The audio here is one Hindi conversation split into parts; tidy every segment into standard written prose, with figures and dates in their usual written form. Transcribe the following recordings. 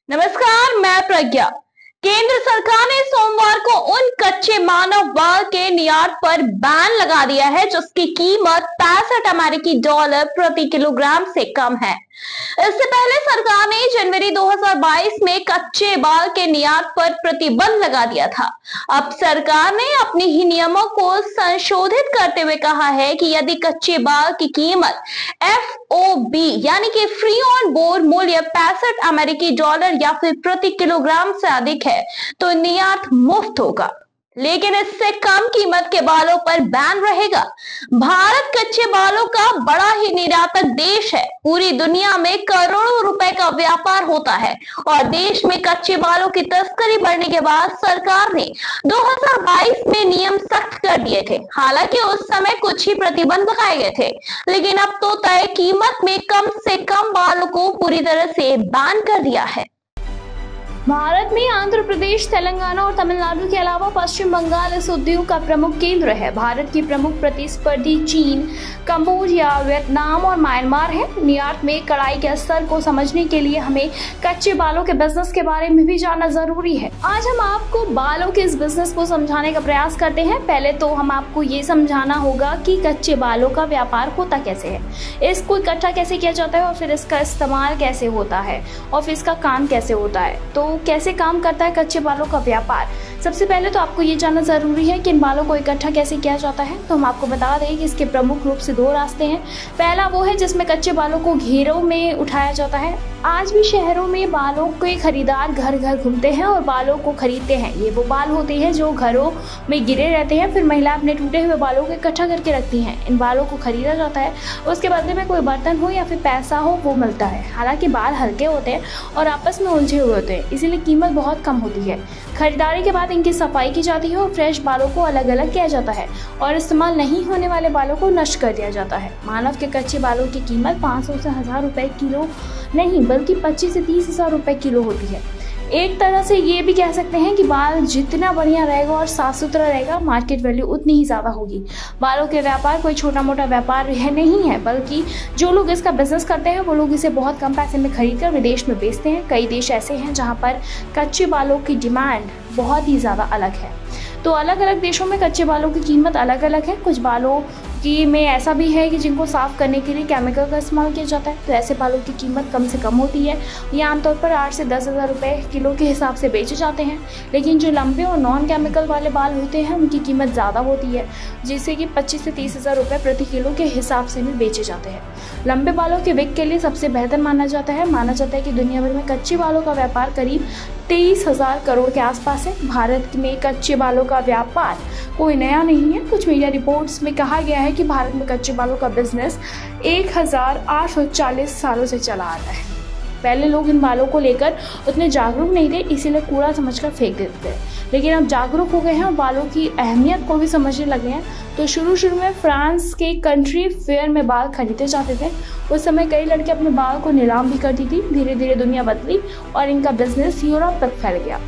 नमस्कार, मैं प्रज्ञा। केंद्र सरकार ने सोमवार को उन कच्चे मानव बाल के निर्यात पर बैन लगा दिया है जिसकी कीमत 65 अमेरिकी डॉलर प्रति किलोग्राम से कम है। इससे पहले सरकार ने जनवरी 2022 में कच्चे बाल के निर्यात पर प्रतिबंध लगा दिया था। अब सरकार ने अपने ही नियमों को संशोधित करते हुए कहा है कि यदि कच्चे बाल की कीमत FOB यानी कि फ्री ऑन बोर्ड मूल्य 65 अमेरिकी डॉलर या फिर प्रति किलोग्राम से अधिक है तो निर्यात मुफ्त होगा, लेकिन इससे कम कीमत के बालों पर बैन रहेगा। भारत कच्चे बालों का बड़ा ही निर्यातक देश है। पूरी दुनिया में करोड़ों रुपए का व्यापार होता है और देश में कच्चे बालों की तस्करी बढ़ने के बाद सरकार ने 2022 में नियम सख्त कर दिए थे। हालांकि उस समय कुछ ही प्रतिबंध लगाए गए थे, लेकिन अब तो तय कीमत में कम से कम बालों को पूरी तरह से बैन कर दिया है। भारत में आंध्र प्रदेश, तेलंगाना और तमिलनाडु के अलावा पश्चिम बंगाल इस उद्योग का प्रमुख केंद्र है। भारत की प्रमुख प्रतिस्पर्धी चीन, कंबोडिया, वियतनाम और म्यांमार है। निर्यात में कड़ाई के स्तर को समझने के लिए हमें कच्चे बालों के बिजनेस के बारे में भी जानना जरूरी है। आज हम आपको बालों के इस बिजनेस को समझाने का प्रयास करते हैं। पहले तो हम आपको ये समझाना होगा कि कच्चे बालों का व्यापार होता कैसे है, इसको इकट्ठा कैसे किया जाता है और फिर इसका इस्तेमाल कैसे होता है और फिर इसका काम कैसे होता है। तो कैसे काम करता है कच्चे बालों का व्यापार। सबसे पहले तो आपको ये जानना जरूरी है कि इन बालों को इकट्ठा कैसे किया जाता है। तो हम आपको बता दें कि इसके प्रमुख रूप से दो रास्ते हैं। पहला वो है जिसमें कच्चे बालों को घेरों में उठाया जाता है। आज भी शहरों में बालों के खरीदार घर घर घूमते हैं और बालों को खरीदते हैं। ये वो बाल होते हैं जो घरों में गिरे रहते हैं, फिर महिला अपने टूटे हुए बालों को इकट्ठा करके रखती हैं। इन बालों को खरीदा जाता है, उसके बदले में कोई बर्तन हो या फिर पैसा हो वो मिलता है। हालांकि बाल हल्के होते हैं और आपस में उलझे हुए होते हैं, इसीलिए कीमत बहुत कम होती है। खरीदारी के बाद इनकी सफाई की जाती है और फ्रेश बालों को अलग अलग किया जाता है और इस्तेमाल नहीं होने वाले बालों को नष्ट कर दिया जाता है। मानव के कच्चे बालों की कीमत 500 से 1000 रुपए किलो नहीं बल्कि 25 से 30 हजार रुपए किलो होती है। एक तरह से ये भी कह सकते हैं कि बाल जितना बढ़िया रहेगा और साफ सुथरा रहेगा, मार्केट वैल्यू उतनी ही ज़्यादा होगी। बालों के व्यापार कोई छोटा मोटा व्यापार नहीं है, बल्कि जो लोग इसका बिजनेस करते हैं वो लोग इसे बहुत कम पैसे में खरीद कर विदेश में बेचते हैं। कई देश ऐसे हैं जहाँ पर कच्चे बालों की डिमांड बहुत ही ज़्यादा अलग है। तो अलग अलग देशों में कच्चे बालों की कीमत अलग अलग है। कुछ बालों की में ऐसा भी है कि जिनको साफ़ करने के लिए केमिकल का इस्तेमाल किया जाता है, तो ऐसे बालों की कीमत कम से कम होती है। ये आमतौर पर 8 से 10 हज़ार रुपये किलो के हिसाब से बेचे जाते हैं। लेकिन जो लंबे और नॉन केमिकल वाले बाल होते हैं उनकी कीमत ज़्यादा होती है, जिससे कि 25 से 30 हज़ार रुपये प्रति किलो के हिसाब से भी बेचे जाते हैं। लंबे बालों के विक के लिए सबसे बेहतर माना जाता है कि दुनिया भर में कच्चे बालों का व्यापार करीब 23,000 करोड़ के आसपास है। भारत में कच्चे बालों का व्यापार कोई नया नहीं है। कुछ मीडिया रिपोर्ट्स में कहा गया है कि भारत में कच्चे बालों का बिजनेस 1840 सालों से चला आता है। पहले लोग इन बालों को लेकर उतने जागरूक नहीं थे, इसीलिए कूड़ा समझकर फेंक देते थे। लेकिन अब जागरूक हो गए हैं और बालों की अहमियत को भी समझने लगे हैं। तो शुरू में फ्रांस के कंट्री फेयर में बाल खरीदे जाते थे। उस समय कई लड़के अपने बाल को नीलाम भी करती थी। धीरे धीरे दुनिया बदली और इनका बिजनेस यूरोप तक फैल गया।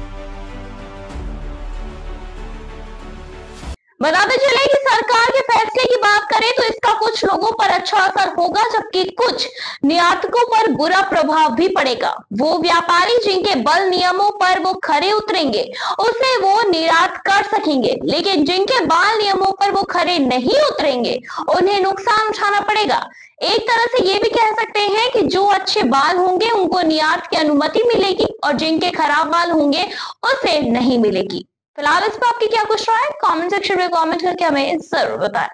बताते चले कि सरकार के फैसले की बात करें तो इसका कुछ लोगों पर अच्छा असर होगा, जबकि कुछ निर्यातकों पर बुरा प्रभाव भी पड़ेगा। वो व्यापारी जिनके बल नियमों पर वो खरे उतरेंगे उसे वो निर्यात कर सकेंगे, लेकिन जिनके बाल नियमों पर वो खरे नहीं उतरेंगे उन्हें नुकसान उठाना पड़ेगा। एक तरह से ये भी कह सकते हैं कि जो अच्छे बाल होंगे उनको निर्यात की अनुमति मिलेगी और जिनके खराब बाल होंगे उसे नहीं मिलेगी। फिलहाल इस पर आपकी क्या कुछ राय है? कमेंट सेक्शन में कमेंट करके हमें जरूर बताएं।